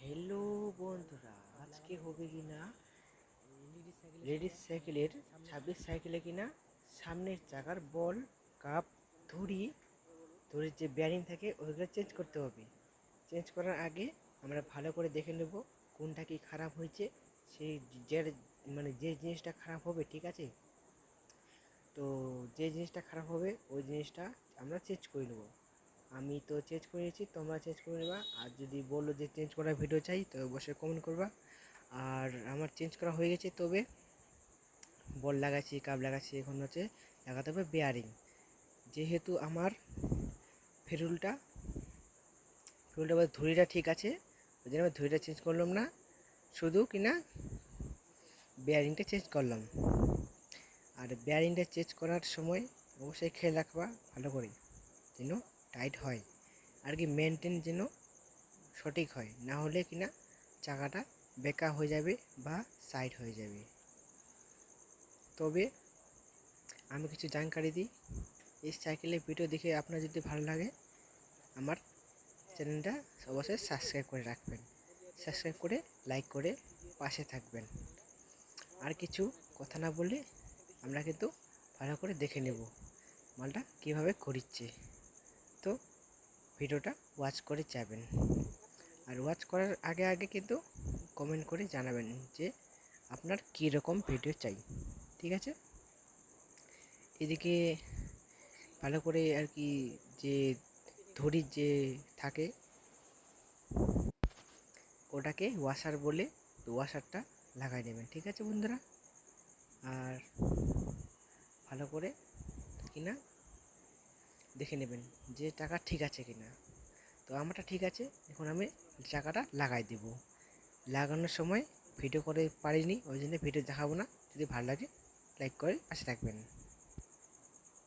Hello বন্ধুরা, আজকে হবে কিনা লেডিস সাইকেলের 26 সাইকেলে কিনা সামনের চাকার বল কাপ ধুরির যে ব্যারিং থাকে ওইগুলো চেঞ্জ করতে হবে। চেঞ্জ করার আগে আমরা ভালো করে দেখে নেব কোনটা কি খারাপ হয়েছে। সেই যে জিনিসটা খারাপ হবে, ঠিক আছে, তো যে জিনিসটা খারাপ হবে ওই জিনিসটা আমরা চেঞ্জ করে নেবো। আমি তো চেঞ্জ করে নিয়েছি, তোমরা চেঞ্জ করে নেবা। আর যদি বলো যে চেঞ্জ করার ভিডিও চাই তো অবশ্যই কমেন্ট করবা। আর আমার চেঞ্জ করা হয়ে গেছে, তবে বল লাগাচ্ছি, কাপ লাগাচ্ছি, এখন হচ্ছে লাগাতে হবে বেয়ারিং। যেহেতু আমার ফেরুলটা ধুরিটা ঠিক আছে, ওই জন্য আমি ধুরিটা চেঞ্জ করলাম না, শুধু কিনা বেয়ারিংটা চেঞ্জ করলাম। আর বেয়ারিংটা চেঞ্জ করার সময় অবশ্যই খেয়াল রাখবা ভালো করে যেন টাইট হয়, আর কি মেনটেন যেন সঠিক হয়, না হলে কিনা চাকাটা বেঁকা হয়ে যাবে বা সাইড হয়ে যাবে। তবে আমি কিছু জানকারি দিই, এই সাইকেলের ভিডিও দেখে আপনার যদি ভালো লাগে আমার চ্যানেলটা অবশ্যই সাবস্ক্রাইব করে রাখবেন, সাবস্ক্রাইব করে লাইক করে পাশে থাকবেন। আর কিছু কথা না বললে আমরা কিন্তু ভালো করে দেখে নেব মালটা কীভাবে করিচ্ছে। তো ভিডিওটা ওয়াচ করে যাবেন, আর ওয়াচ করার আগে আগে কিন্তু কমেন্ট করে জানাবেন যে আপনার কী রকম ভিডিও চাই, ঠিক আছে। এদিকে ভালো করে আর কি যে ধরির যে থাকে ওটাকে ওয়াশার বলে, তো ওয়াশারটা লাগাই দেবেন, ঠিক আছে বন্ধুরা। আর ভালো করে কিনা দেখে নেবেন যে টাকা ঠিক আছে কিনা। তো আমারটা ঠিক আছে, এখন আমি চাকাটা লাগাই দেব। লাগানোর সময় ভিডিও করে পারিনি, ওই জন্য ভিডিও দেখাবো না। যদি ভালো লাগে লাইক করে পাশে থাকবেন।